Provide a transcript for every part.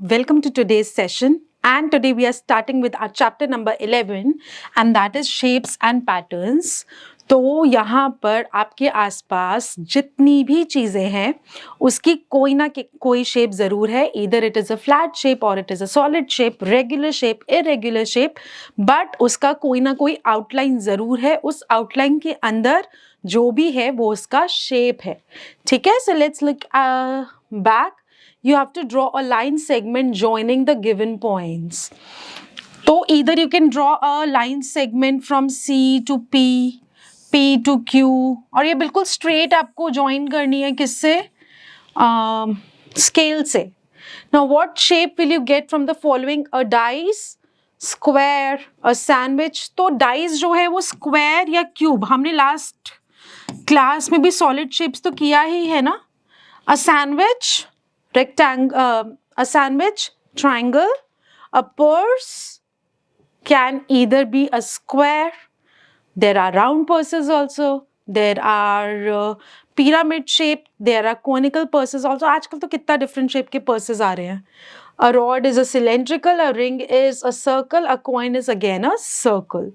Welcome to today's session. And today we are starting with our chapter number 11 and that is shapes and patterns. तो यहाँ पर आपके आसपास जितनी भी चीज़ें हैं उसकी कोई ना कोई शेप ज़रूर है. Either it is a flat shape or it is a solid shape, regular shape, irregular shape, but उसका कोई ना कोई outline ज़रूर है. उस outline के अंदर जो भी है वो उसका shape है. ठीक है? So let's look back. You have to draw a line segment joining the given points. So either you can draw a line segment from C to P, P to Q, और ये बिल्कुल straight आपको join करनी है किससे? Scale से. Now what shape will you get from the following? A dice, square, a sandwich. तो dice जो है वो square या cube. हमने last class में भी solid shapes तो किया ही है ना? A sandwich, rectangle, a sandwich, triangle, a purse can either be a square. There are round purses also. There are pyramid shape. There are conical purses also. आजकल तो कितना different shape के purses आ रहे हैं. A rod is a cylindrical, a ring is a circle, a coin is again a circle.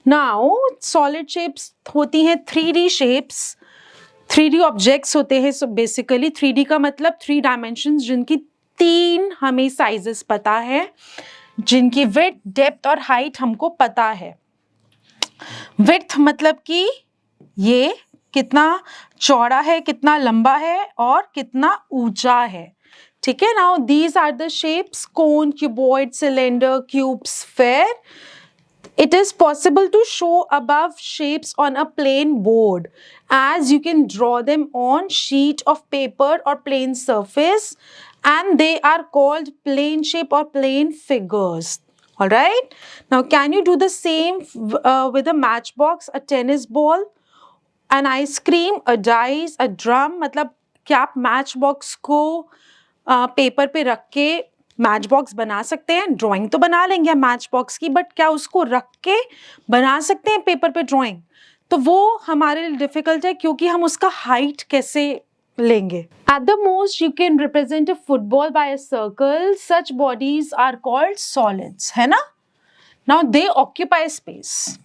Now, solid shapes होती हैं 3D shapes. 3D objects होते हैं. सो बेसिकली 3D का मतलब 3 डायमेंशंस जिनकी 3 हमें साइजेस पता है, जिनकी विड्थ, डेप्थ और हाइट हमको पता है. विड्थ मतलब कि ये कितना चौड़ा है, कितना लंबा है और कितना ऊंचा है. ठीक है. Now these are the shapes: cone, cuboid, cylinder, cube, sphere. It is possible to show above shapes on a plain board, as you can draw them on sheet of paper or plain surface, and they are called plane shape or plane figures. All right. Now, can you do the same with a matchbox, a tennis ball, an ice cream, a dice, a drum? मतलब क्या आप matchbox को paper पे रख के match box बना सकते हैं? ड्राइंग तो बना लेंगे मैच बॉक्स की, बट क्या उसको रख के बना सकते हैं पेपर पे ड्राइंग? तो वो हमारे लिए डिफिकल्ट है, क्योंकि हम उसका हाइट कैसे लेंगे? At the most you can represent a football by a circle. Such bodies are called solids, है ना? Now they occupy space.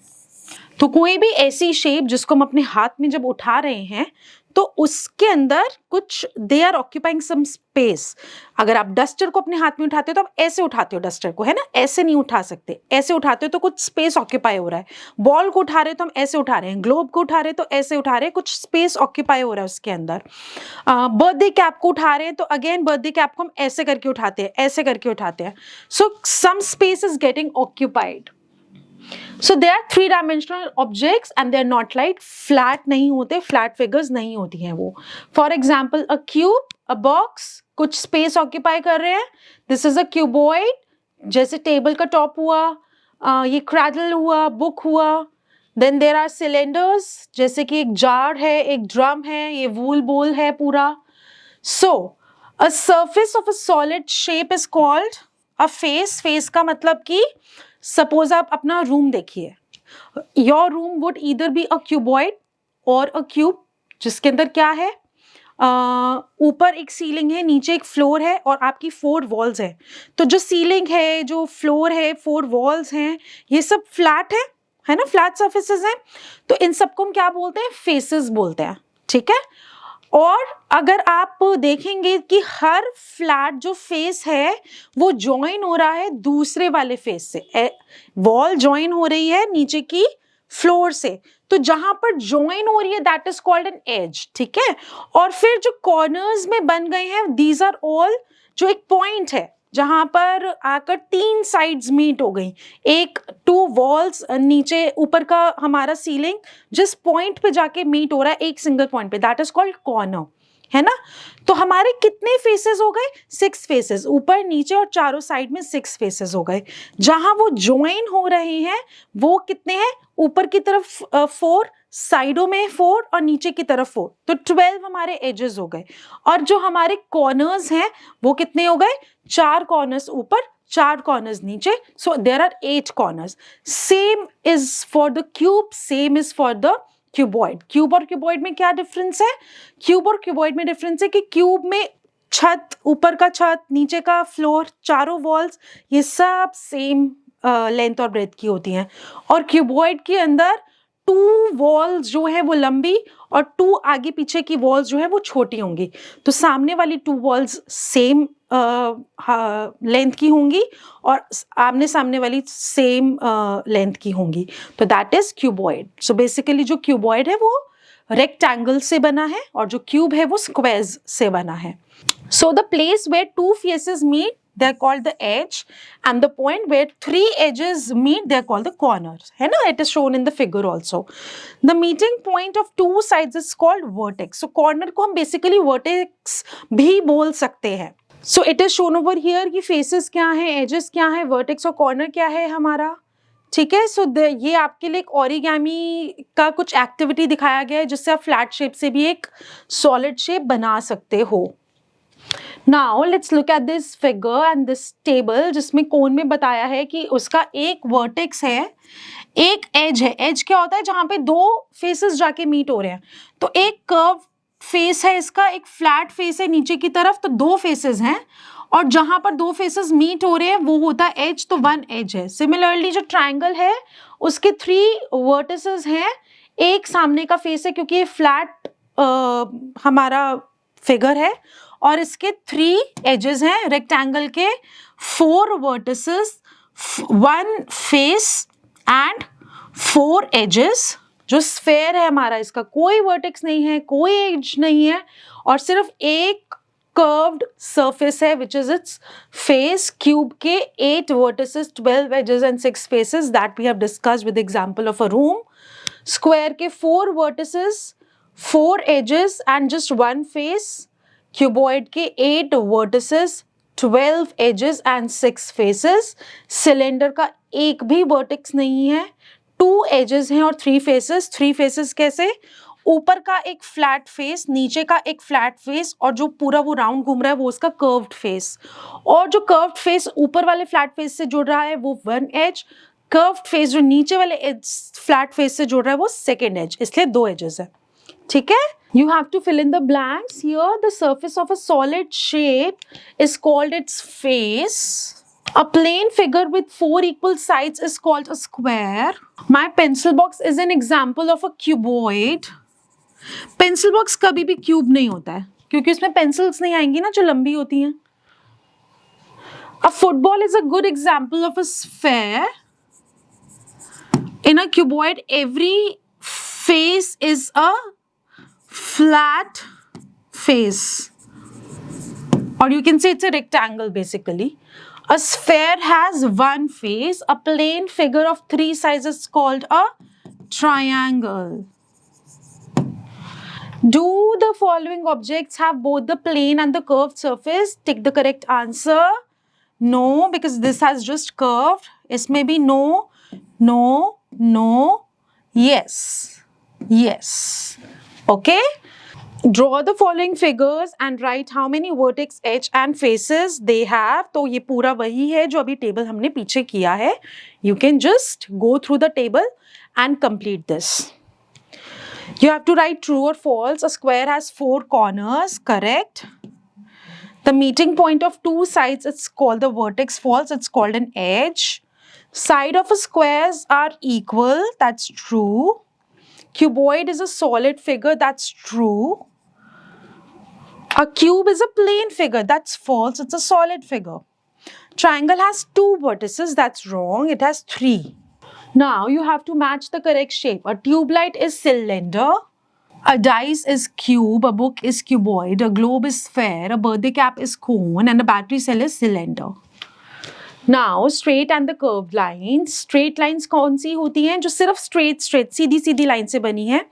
तो कोई भी ऐसी शेप जिसको हम अपने हाथ में जब उठा रहे हैं तो उसके अंदर कुछ they are occupying some space. अगर आप डस्टर को अपने हाथ में उठाते हो तो आप ऐसे उठाते हो डस्टर को, है ना? ऐसे नहीं उठा सकते. ऐसे उठाते हो तो कुछ स्पेस ऑक्यूपाई हो रहा है. बॉल को उठा रहे हो तो हम ऐसे उठा रहे हैं. ग्लोब को उठा रहे हैं तो ऐसे उठा रहे हैं. कुछ स्पेस ऑक्यूपाई हो रहा है उसके अंदर. बर्थडे कैप को उठा रहे हैं तो अगेन बर्थडे कैप को हम ऐसे करके उठाते हैं, ऐसे करके उठाते हैं. So some space is getting occupied. So they are 3-dimensional objects and they are not like flat. नहीं होते, flat figures नहीं होती हैं वो. For example, a cube, a box, कुछ space occupy कर रहे हैं. This is a cuboid, जैसे table का top हुआ, ये cradle हुआ, book हुआ. Then there are cylinders, जैसे कि एक jar है, एक drum है, ये wool bowl है पूरा. So a surface of a solid shape is called a face. Face का मतलब कि सपोज आप अपना रूम देखिए. Your room would either be a cuboid और अ क्यूब, जिसके अंदर क्या है? ऊपर एक सीलिंग है, नीचे एक फ्लोर है और आपकी 4 वॉल्स है. तो जो सीलिंग है, जो फ्लोर है, 4 वॉल्स हैं, ये सब फ्लैट है ना? फ्लैट सर्फेसेस हैं. तो इन सबको हम क्या बोलते हैं? फेसेस बोलते हैं. ठीक है. और अगर आप देखेंगे कि हर फ्लैट जो फेस है वो ज्वाइन हो रहा है दूसरे वाले फेस से. वॉल ज्वाइन हो रही है नीचे की फ्लोर से, तो जहां पर ज्वाइन हो रही है that is called an edge. ठीक है. और फिर जो कॉर्नर्स में बन गए हैं, दीज आर ऑल जो एक पॉइंट है जहां पर आकर 3 साइड्स मीट हो गई. एक 2 वॉल्स नीचे ऊपर का हमारा सीलिंग जिस पॉइंट पे जाके मीट हो रहा है एक सिंगल पॉइंट पे, दैट इज कॉल्ड कॉर्नर, है ना? तो हमारे कितने फेसेस हो गए? 6 फेसेस. ऊपर नीचे और चारों साइड में 6 फेसेस हो गए. जहां वो ज्वाइन हो रहे हैं वो कितने हैं? ऊपर की तरफ 4, साइडों में 4 और नीचे की तरफ 4. तो 12 हमारे एजेस हो गए. और जो हमारे कॉर्नर्स हैं वो कितने हो गए? 4 कॉर्नर्स ऊपर, 4 कॉर्नर्स नीचे. So there are 8 corners. Same is for the cube, same is for the cuboid. Cube और क्यूबॉइड में क्या डिफरेंस है? क्यूब और क्यूबॉइड में डिफरेंस है कि क्यूब में छत, ऊपर का छत, नीचे का फ्लोर, चारों वॉल्स, ये सब सेम लेंथ और ब्रेथ की होती हैं। और क्यूबॉइड के अंदर 2 वॉल्स जो है वो लंबी और 2 आगे पीछे की वॉल्स जो है वो छोटी होंगी। तो सामने वाली 2 वॉल्स सेम लेंथ की होंगी और आमने सामने वाली सेम लेंथ की होंगी। तो that is cuboid. So basically जो क्यूबॉइड है वो रेक्टेंगल से बना है और जो क्यूब है वो स्क्वायर्स से बना है। So the place where 2 faces meet, they're called the edge, and the point where 3 edges meet, they're called the corners. है ना? It is shown in the figure also. The meeting point of 2 sides is called vertex. So corner को हम basically vertex भी बोल सकते हैं। So it is shown over here कि faces क्या हैं, edges क्या हैं, vertex और corner क्या है हमारा। ठीक है, सो ये आपके लिए एक ओरिगेमी का कुछ एक्टिविटी दिखाया गया है जिससे आप फ्लैट शेप से भी एक सॉलिड शेप बना सकते हो। Now let's look at this figure and this table जिसमें कोन में बताया है कि उसका एक वर्टेक्स है, एक एज है। एज क्या होता है? जहां पे 2 फेसेस जाके मीट हो रहे हैं। तो एक कर्व फेस है इसका, एक फ्लैट फेस है नीचे की तरफ, तो 2 फेसेस हैं और जहां पर 2 फेसेस मीट हो रहे हैं वो होता है एज, तो 1 एज है। सिमिलरली जो ट्राइंगल है उसके 3 वर्टिसेस हैं, एक सामने का फेस है क्योंकि ये फ्लैट हमारा फिगर है और इसके 3 एजेस हैं। रेक्टेंगल के 4 वर्टिसेस, 1 फेस एंड 4 एजेस। जो स्फेयर है हमारा इसका कोई वर्टेक्स नहीं है, कोई एज नहीं है और सिर्फ एक कर्व्ड सरफेस है which is its face. Cube के 8 vertices, 12 edges and 6 faces that we have discussed with example of a room. Square के 4 vertices, 4 edges and just 1 face. Cuboid के 8 vertices, 12 edges and 6 faces. Cylinder का एक भी vertex नहीं है, 2 edges हैं और 3 फेसेस। 3 फेसेस कैसे? ऊपर का एक फ्लैट फेस, नीचे का एक फ्लैट फेस और जो पूरा वो राउंड घूम रहा है वो उसका कर्व्ड फेस। और जो कर्व्ड फेस ऊपर वाले फ्लैट फेस से जुड़ रहा है वो 1 एज, कर्व्ड फेस जो नीचे वाले फ्लैट फेस से जुड़ रहा है वो 2nd एज, इसलिए 2 एजेस है। ठीक है? You have to fill in the blanks. Here the surface of a solid shape is called its face. A plane figure with 4 equal sides is called a square. My pencil box is an example of a cuboid. Pencil box कभी भी cube नहीं होता है क्योंकि इसमें pencils नहीं आएंगी ना जो लंबी होती हैं। A football is a good example of a sphere. In a cuboid, every face is a flat face, or you can say it's a rectangle basically. A sphere has 1 face. A plane figure of 3 sides is called a triangle. Do the following objects have both the plane and the curved surface? Tick the correct answer. No, because this has just curved. इसमें भी no, no, no, yes, yes. Okay? Draw the following figures and write how many vertex, edge and faces they have. तो ये पूरा वही है जो अभी table हमने पीछे किया है. You can just go through the table and complete this. You have to write true or false. A square has 4 corners. Correct. The meeting point of 2 sides, it's called the vertex. False. It's called an edge. Side of a squares are equal. That's true. Cuboid is a solid figure. That's true. A cube is a plane figure. That's false. It's a solid figure. Triangle has 2 vertices. That's wrong. It has 3. Now you have to match the correct shape. A tube light is cylinder. A dice is cube. A book is cuboid. A globe is sphere. A birthday cap is cone. And a battery cell is cylinder. Now straight and the curved lines. Straight lines कौन सी होती हैं? जो सिर्फ straight सीधी सीधी line से बनी है.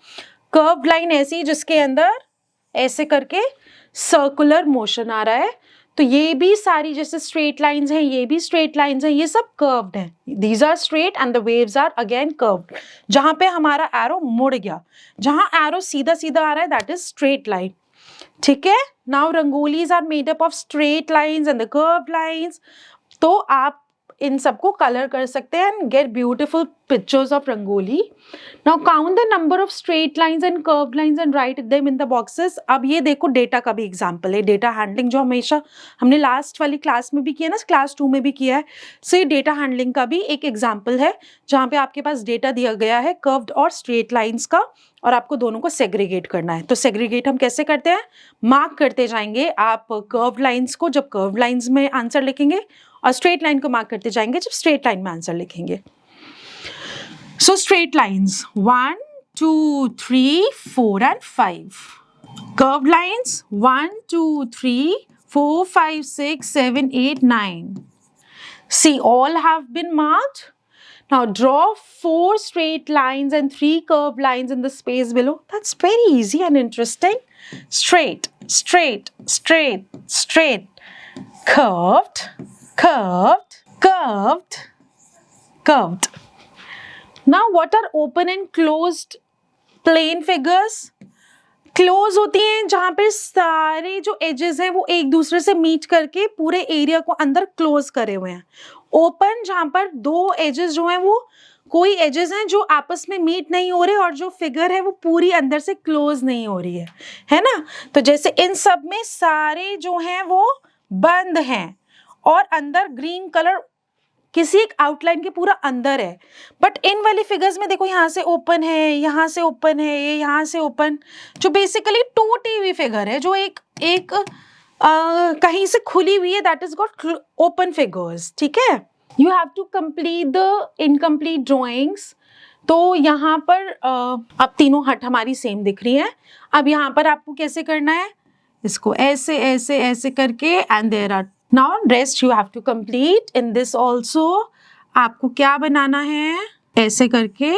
Curved line ऐसी जिसके अंदर ऐसे करके circular motion आ रहा है. तो ये भी सारी जैसे straight lines हैं, ये भी straight lines हैं, ये सब curved हैं. These are straight and the waves are again curved. जहाँ पे हमारा arrow मुड़ गया, जहाँ arrow सीधा सीधा आ रहा है, that is straight line. ठीक है? Now rangolis are made up of straight lines and the curved lines. तो आप इन सबको कलर कर सकते हैं and get beautiful pictures of rangoli. Now count the number of straight lines and curved lines and write them in the boxes. अब ये देखो data का भी एग्जांपल है, डेटा हैंडलिंग जो हमेशा हमने लास्ट वाली क्लास में भी किया ना, क्लास 2 में भी किया है. सो ये डेटा हैंडलिंग का भी एक एग्जांपल है जहाँ पे आपके पास डेटा दिया गया है कर्व्ड और स्ट्रेट लाइंस का, और आपको दोनों को सेग्रीगेट करना है. तो सेग्रीगेट हम कैसे करते हैं, मार्क करते जाएंगे आप कर्व्ड लाइंस को जब कर्व्ड लाइंस में आंसर लिखेंगे, और स्ट्रेट लाइन को मार्क करते जाएंगे जब स्ट्रेट लाइन में आंसर लिखेंगे. So straight lines 1 2 3 4 and 5. Curved lines 1 2 3 4 5 6 7 8 9. See, all have been marked. Now draw 4 straight lines and 3 curved lines in the space below. That's very easy and interesting. Straight, straight, straight, straight, curved, curved, curved, curved. Now what are open and closed plane figures? Close होती हैं जहां पे सारे जो edges हैं वो एक दूसरे से मीट करके पूरे एरिया को अंदर क्लोज करे हुए हैं. ओपन जहां पर दो एजेस जो हैं वो कोई एजेस हैं जो आपस में मीट नहीं हो रहे, और जो फिगर है वो पूरी अंदर से क्लोज नहीं हो रही है ना. तो जैसे इन सब में सारे जो हैं वो बंद हैं और अंदर ग्रीन कलर किसी एक आउटलाइन के पूरा अंदर है. बट इन वाली फिगर्स में देखो यहाँ से ओपन है, यहाँ से ओपन है, ये यहाँ से ओपन, जो बेसिकली टूटी हुई फिगर है जो एक कहीं से खुली हुई है, that is got open figures. ठीक है, you have to complete the incomplete drawings. तो यहाँ पर अब तीनों हट हमारी सेम दिख रही है. अब यहाँ पर आपको कैसे करना है, इसको ऐसे ऐसे ऐसे करके, and there are now rest you have to complete in this also. आपको क्या बनाना है, ऐसे करके.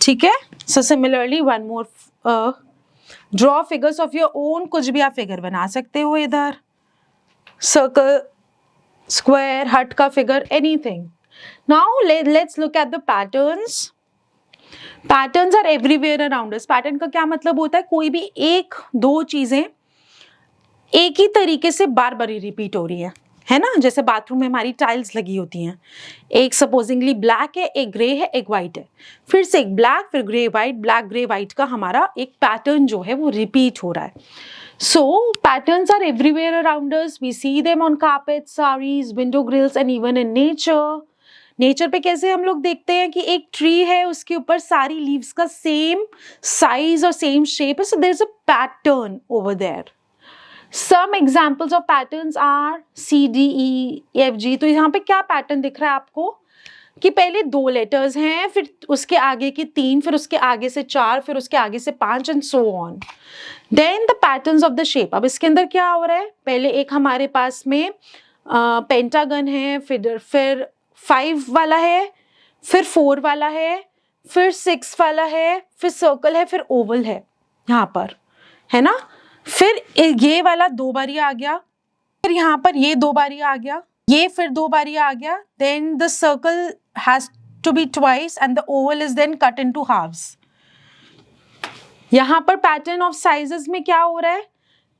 ठीक है, so similarly one more draw figures of your own. कुछ भी आप फिगर बना सकते हो इधर, सर्कल, स्क्वायर, हट का figure, anything. Now let's look at the patterns. Patterns are everywhere around us. Pattern का क्या मतलब होता है, कोई भी एक दो चीजें एक ही तरीके से बार बार रिपीट हो रही है ना. जैसे बाथरूम में हमारी टाइल्स लगी होती हैं, एक सपोजिंगली ब्लैक है, एक ग्रे है, एक वाइट है, फिर से एक ब्लैक, फिर grey white, black grey white का हमारा एक पैटर्न जो है वो रिपीट हो रहा है. So patterns are everywhere around us. We see them on carpet, saris, window grills and even in nature. Nature पे कैसे हम लोग देखते हैं कि एक ट्री है, उसके ऊपर सारी लीव्स का सेम साइज और सेम शेप है, so there is a pattern over there. Some examples of patterns are C, D, E, F, G. तो यहाँ पे क्या पैटर्न दिख रहा है आपको कि पहले 2 लेटर्स हैं, फिर उसके आगे की 3, फिर उसके आगे से 4, फिर उसके आगे से 5 and so on. Then the patterns of the shape. अब इसके अंदर क्या हो रहा है, पहले एक हमारे पास में पेंटागन है, फिर 5 वाला है, फिर 4 वाला है, फिर 6 वाला है, फिर सर्कल है, फिर ओवल है यहाँ पर, है ना. फिर ये वाला 2 बारी आ गया, फिर यहाँ पर ये 2 बारी आ गया, ये फिर 2 बारी आ गया. Then the circle has to be twice and the oval is then cut into halves. यहाँ पर पैटर्न ऑफ साइजेस में क्या हो रहा है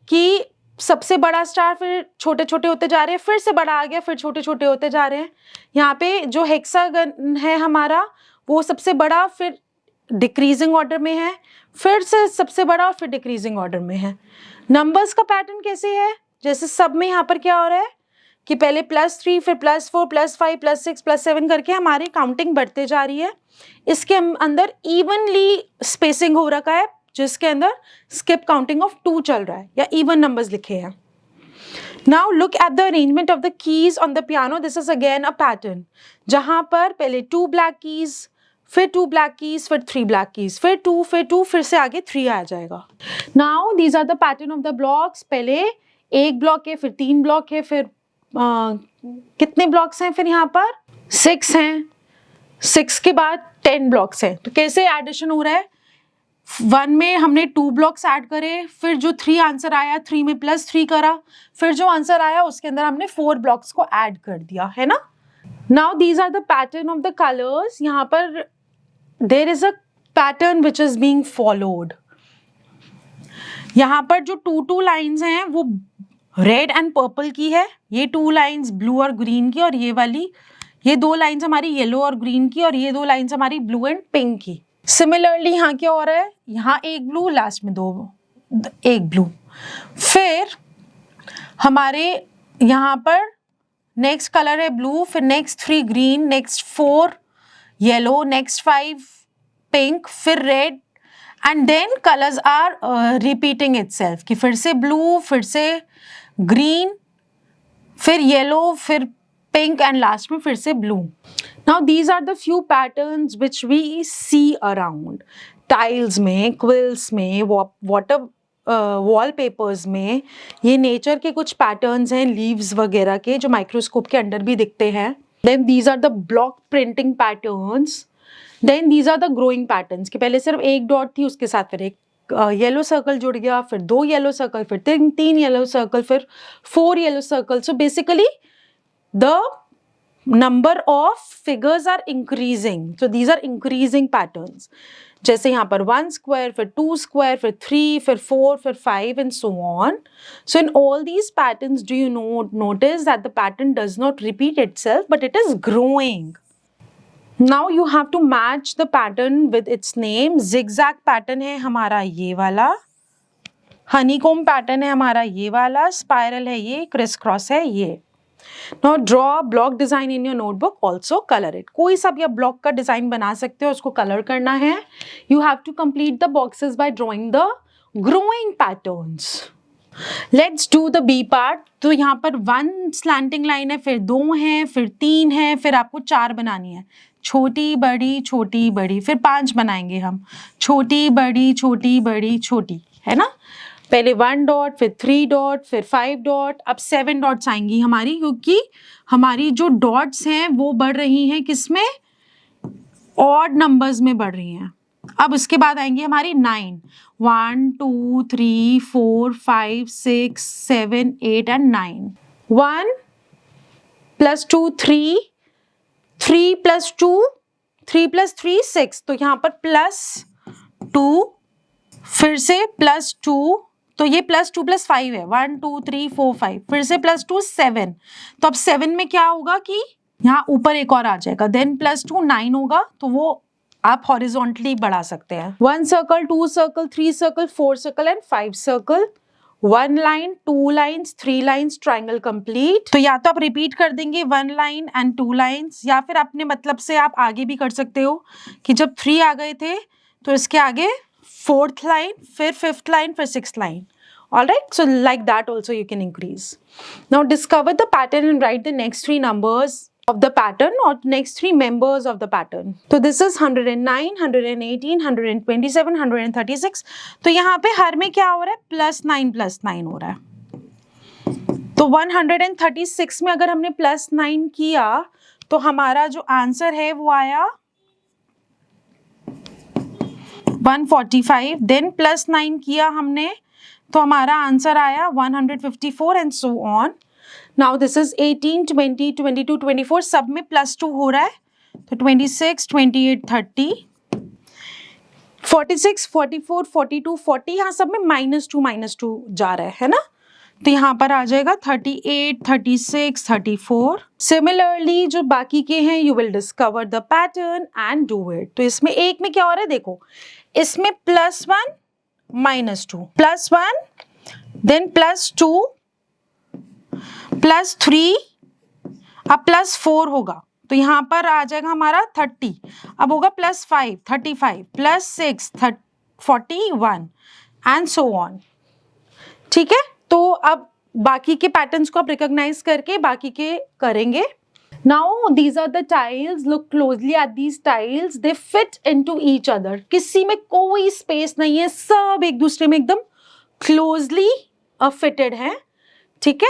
कि सबसे बड़ा स्टार फिर छोटे छोटे होते जा रहे हैं, फिर से बड़ा आ गया, फिर छोटे छोटे होते जा रहे हैं. यहाँ पे जो हेक्सागन है हमारा वो सबसे बड़ा, फिर डिक्रीजिंग ऑर्डर में है, फिर से सबसे बड़ा और फिर डिक्रीजिंग ऑर्डर में है. नंबर्स का पैटर्न कैसे है, जैसे सब में यहाँ पर क्या हो रहा है कि पहले +3, फिर +4, +5, +6, +7 करके हमारी काउंटिंग बढ़ते जा रही है. इसके अंदर इवनली स्पेसिंग हो रखा है, जिसके अंदर स्किप काउंटिंग ऑफ 2 चल रहा है या इवन नंबर्स लिखे हैं. Now look at the arrangement of the keys on the piano. This is again a pattern, जहां पर पहले 2 ब्लैक कीज, फिर 2 ब्लैक कीज, फिर 3 ब्लैक कीज, फिर 2, फिर से आगे 3 आ जाएगा. Now these are the pattern of the blocks. पहले 1 ब्लॉक है, फिर 3 ब्लॉक है, फिर कितने ब्लॉक्स हैं, फिर यहाँ पर 6 हैं, 6 के बाद 10 ब्लॉक्स हैं. तो कैसे एडिशन हो रहा है, 1 में हमने 2 ब्लॉक्स ऐड करे, फिर जो 3 आंसर आया 3 में +3 करा, फिर जो आंसर आया उसके अंदर हमने 4 ब्लॉक्स को ऐड कर दिया, है ना. Now these are the pattern of the colours. यहाँ पर there is a pattern which is being followed. यहाँ पर जो 2 लाइन्स हैं वो रेड एंड पर्पल की है, ये 2 लाइंस ब्लू और ग्रीन की, और ये वाली, ये 2 लाइंस हमारी येलो और ग्रीन की, और ये 2 लाइंस हमारी ब्लू एंड पिंक की। सिमिलरली यहाँ क्या हो रहा है, यहाँ एक ब्लू, लास्ट में एक ब्लू। फिर हमारे यहाँ पर नेक्स्ट कलर है ब्लू, फिर next 3 green, next 4 yellow, next 5 pink, फिर red, and then colours are repeating itself कि फिर से ब्लू, फिर से ग्रीन, फिर येलो, फिर पिंक, एंड लास्ट में फिर से blue. Now these are the few patterns which we see around tiles में, क्विल्स में, वाटर वॉलपेपर्स में। ये नेचर के कुछ पैटर्न्स हैं लीव्स वगैरह के, जो माइक्रोस्कोप के अंडर भी दिखते हैं। Then these are the block printing patterns. Then these are the growing patterns कि पहले सिर्फ एक डॉट थी, उसके साथ फिर एक येलो सर्कल जुड़ गया, फिर 2 येलो सर्कल, फिर 3 येलो सर्कल, फिर 4 yellow circle. So basically the number of figures are increasing, so these are increasing patterns। जैसे यहाँ पर 1 square, फिर 2 square, फिर 3, फिर 4, फिर 5 and so on। So in all these patterns, do you notice that the pattern does not repeat itself, but it is growing। Now you have to match the pattern with its name। zigzag pattern है हमारा ये वाला, honeycomb pattern है हमारा ये वाला, spiral है ये, criss cross है ये। Now draw a block design in your notebook, also color it। कोई सा भी आप ब्लॉक का डिजाइन बना सकते हो, उसको कलर करना है। You have to complete the boxes by drawing the growing patterns। Let's do the B part। तो यहाँ पर 1 slanting line है, फिर 2 है, फिर 3 है, फिर आपको 4 बनानी है, छोटी बड़ी, फिर 5 बनाएंगे हम, छोटी बड़ी, छोटी, है ना। पहले 1 डॉट, फिर 3 डॉट, फिर 5 डॉट, अब 7 डॉट्स आएंगी हमारी, क्योंकि हमारी जो डॉट्स हैं वो बढ़ रही हैं किसमें, ऑड नंबर्स में बढ़ रही हैं। अब उसके बाद आएंगी हमारी 9, 1 2 3 4 5 6 7 8 एंड 9। 1 + 2 3, 3 + 2, 3 + 3 6, तो यहाँ पर +2, फिर से +2, तो ये +2 + 5 है, 1 2 3 4 5, फिर से +2 7। तो अब 7 में क्या होगा कि यहाँ ऊपर एक और आ जाएगा, देन +2 9 होगा, तो वो आप हॉरिजॉन्टली बढ़ा सकते हैं। 1 circle, 2 circle, 3 circle, 4 circle and 5 circle, 1 line, 2 lines, 3 lines, triangle complete. तो या तो आप रिपीट कर देंगे 1 लाइन एंड 2 लाइन्स, या फिर अपने मतलब से आप आगे भी कर सकते हो कि जब 3 आ गए थे तो इसके आगे 4th line, फिर 5th line, फिर 6th line। All right, so like that also you can increase। Now discover the pattern and write the next 3 numbers of the pattern or next 3 members of the pattern। तो this is 109, 118, 127, 136। तो यहाँ पे हर में क्या हो रहा है, +9 हो रहा है। तो 136 में अगर हमने +9 किया तो हमारा जो आंसर है वो आया 145। देन +9 किया हमने तो हमारा आंसर आया 154 and so on. Now this is 18, 20, 22, 24, सब में +2 हो रहा है, तो 26, 28, 30, 46, 44, 42, 40, यहाँ सब में -2 जा रहा है ना, तो यहाँ पर आ जाएगा 38, 36, 34। सिमिलरली जो बाकी के हैं, you will discover the pattern and do it. तो इसमें एक में क्या हो रहा है, देखो इसमें +1 -2, +1, देन +2, +3, अब +4 होगा, तो यहाँ पर आ जाएगा हमारा 30, अब होगा +5 35, +6 41 एंड सो ऑन। ठीक है, तो अब बाकी के पैटर्न्स को आप रिकॉग्नाइज करके बाकी के करेंगे। Now these are the tiles, look closely at these tiles, they fit into each other। किसी में कोई स्पेस नहीं है, सब एक दूसरे में एकदम closely fitted हैं, ठीक है।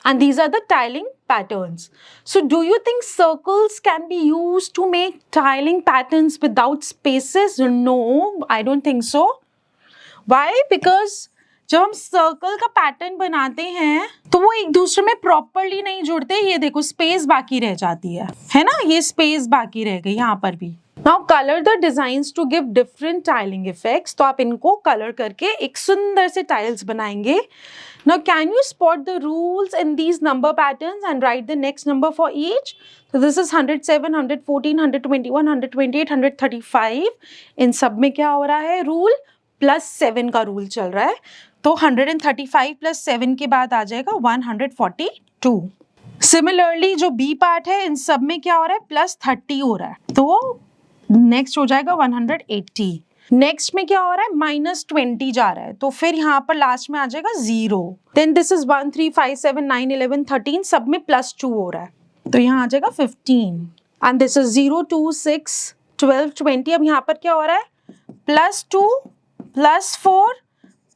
And these are the tiling patterns। So do you think circles can be used to make tiling patterns without spaces? No, I don't think so। Why? Because जब हम सर्कल का पैटर्न बनाते हैं तो वो एक दूसरे में प्रॉपरली नहीं जुड़ते। ये देखो स्पेस बाकी रह जाती है ना, ये स्पेस बाकी रह गई यहाँ पर भी, now colour the designs to give different tiling effects, तो आप इनको कलर करके एक सुंदर से टाइल्स बनाएंगे. Now can you spot the rules in these number patterns and right the next number for each. तो दिस इज 107, 114, 121, 128, 135. इन सब में क्या हो रहा है, रूल +7 का रूल चल रहा है. तो 135 +7 के बाद आ जाएगा 142. सिमिलरली जो बी पार्ट है, इन सब में क्या हो रहा है, +30 हो रहा है. तो नेक्स्ट हो जाएगा 180. नेक्स्ट में क्या हो रहा है, -20 जा रहा है. तो फिर यहाँ पर लास्ट में आ जाएगा 0. देन दिस इज 1, 3, 5, 7, 9, 11, 13 सब में +2 हो रहा है. तो यहाँ आ जाएगा 15. And this is 0, 2, 6, 12, 20. अब यहाँ पर क्या हो रहा है, +2, +4,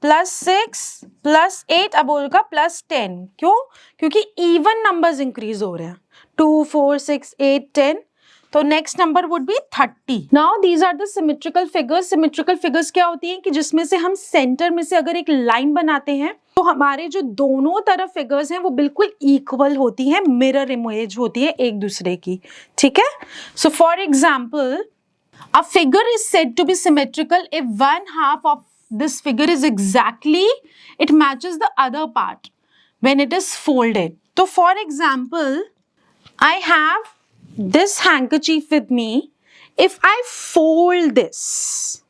+6, +8, अब होगा +10. क्यों? क्योंकि इवन नंबर्स इंक्रीज हो रहे हैं. 2, 4, 6, 8, 10. तो next number would be 30. Now these are the symmetrical figures. Symmetrical figures क्या होती हैं कि जिसमें से हम सेंटर में से अगर एक लाइन बनाते हैं तो हमारे जो दोनों तरफ फिगर्स हैं वो बिल्कुल इक्वल होती हैं, मिरर इमेज होती है एक दूसरे की. ठीक है. सो for example, a figure is said to be symmetrical if one half of this figure is exactly, it matches the other part when it is folded. So for example, I have this handkerchief with me. If I fold this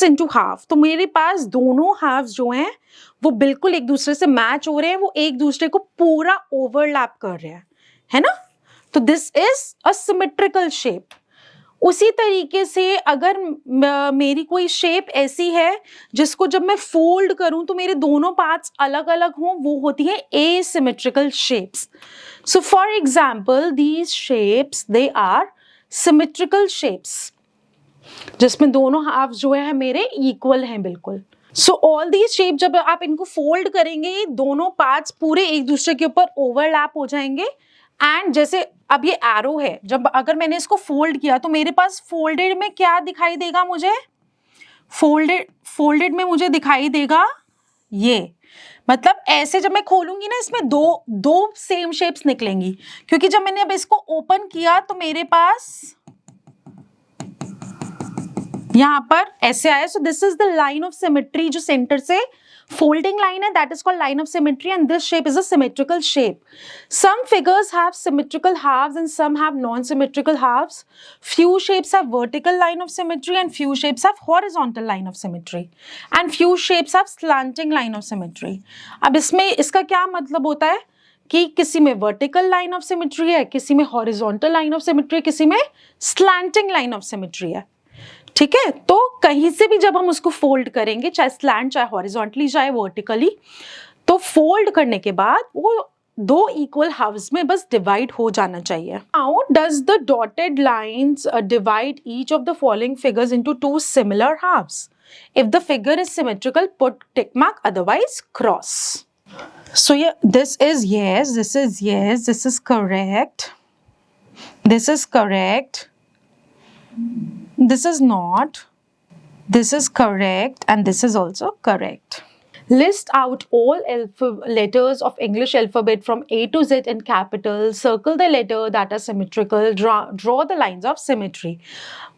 into half, तो मेरे पास दोनों halves जो हैं वो बिल्कुल एक दूसरे से मैच हो रहे हैं, वो एक दूसरे को पूरा ओवरलैप कर रहे हैं, है ना. तो this is a symmetrical shape. उसी तरीके से अगर मेरी कोई शेप ऐसी है जिसको जब मैं फोल्ड करूं तो मेरे दोनों पार्ट्स अलग अलग हों, वो होती है asymmetrical shapes. So for example, these shapes they are symmetrical shapes जिसमें दोनों हाफ जो है मेरे इक्वल हैं बिल्कुल. सो ऑल दीज शेप जब आप इनको फोल्ड करेंगे दोनों पार्ट्स पूरे एक दूसरे के ऊपर ओवरलैप हो जाएंगे. एंड जैसे अब ये एरो है, जब अगर मैंने इसको फोल्ड किया तो मेरे पास फोल्डेड में क्या दिखाई देगा, मुझे फोल्डेड में मुझे दिखाई देगा ये. मतलब ऐसे जब मैं खोलूंगी ना, इसमें दो सेम शेप्स निकलेंगी, क्योंकि जब मैंने अब इसको ओपन किया तो मेरे पास यहां पर ऐसे आया. So this is the line of symmetry, जो सेंटर से folding line है, that is called line of symmetry, and this shape is a symmetrical shape. Some figures have symmetrical halves and some have non-symmetrical halves. Few shapes have vertical line of symmetry and few shapes have horizontal line of symmetry, and few shapes have slanting line of symmetry. अब इसमें इसका क्या मतलब होता है कि किसी में वर्टिकल लाइन ऑफ सिमेट्री है, किसी में हॉरिजॉन्टल लाइन ऑफ सिमेट्री है, किसी में स्लैंटिंग लाइन ऑफ सिमेट्री है. ठीक है. तो कहीं से भी जब हम उसको फोल्ड करेंगे, चाहे स्लैंट, चाहे हॉरिजॉन्टली, चाहे वर्टिकली, तो फोल्ड करने के बाद वो दो इक्वल हाफ्स में बस डिवाइड हो जाना चाहिए. Now does the dotted lines divide each of the following figures into two similar halves. If the figure is symmetrical, put tick mark, otherwise cross. So yeah, this is yes, this is yes, this is correct, this is correct, this is not, this is correct, and this is also correct. List out all letters of English alphabet from A to Z in capitals. Circle the letter that are symmetrical. Draw the lines of symmetry.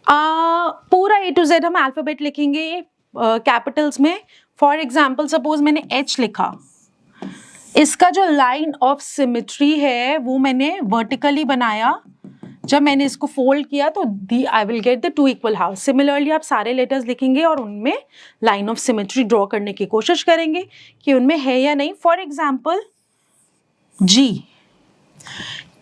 पूरा A to Z हम alphabet लिखेंगे capitals में. For example, suppose मैंने H लिखा, इसका जो line of symmetry है वो मैंने वर्टिकली बनाया. जब मैंने इसको फोल्ड किया तो I will get the two equal half. Similarly आप सारे लेटर्स लिखेंगे और उनमें लाइन ऑफ सिमेट्री ड्रॉ करने की कोशिश करेंगे कि उनमें है या नहीं. फॉर एग्जाम्पल जी,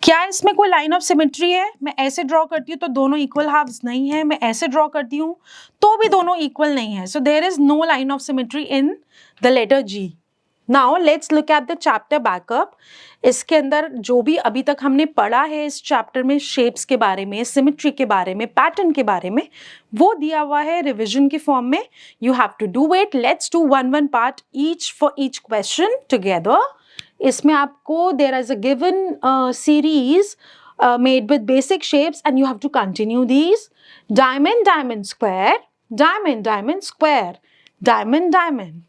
क्या इसमें कोई लाइन ऑफ सिमेट्री है? मैं ऐसे ड्रॉ करती हूँ तो दोनों इक्वल हाफ्स नहीं है. मैं ऐसे ड्रॉ करती हूँ तो भी दोनों इक्वल नहीं है. So there is no line of symmetry in the letter G. Now let's look at the chapter backup. इसके अंदर जो भी अभी तक हमने पढ़ा है इस चैप्टर में, शेप्स के बारे में, सिमेट्री के बारे में, पैटर्न के बारे में, वो दिया हुआ है रिविजन के फॉर्म में. You have to do it. Let's do one part each for each question together. इसमें आपको there is a given series made with basic shapes and you have to continue these. Diamond, diamond, square, diamond, diamond, square, diamond, diamond.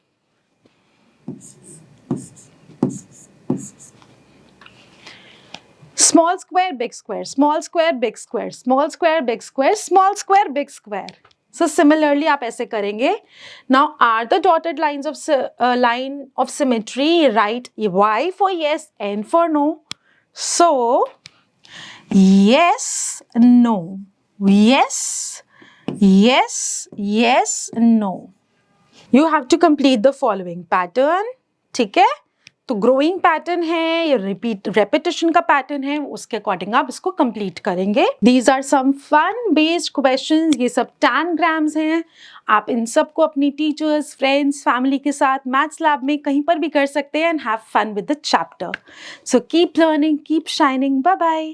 Small square, big square, small square, big square, small square, big square, small square, big square. So similarly आप ऐसे करेंगे. Now are the dotted lines of line of symmetry? Write Y for yes, N for no. So yes, no, yes, yes, yes, no. You have to complete the following pattern. ठीक है, तो growing pattern है या repetition का pattern है, उसके according आप इसको कंप्लीट करेंगे. These are some fun based questions. ये सब टैनग्राम्स हैं. आप इन सबको अपनी टीचर्स, फ्रेंड्स, फैमिली के साथ मैथ्स लैब में कहीं पर भी कर सकते हैं and have fun with the chapter. So keep learning, keep shining. Bye bye.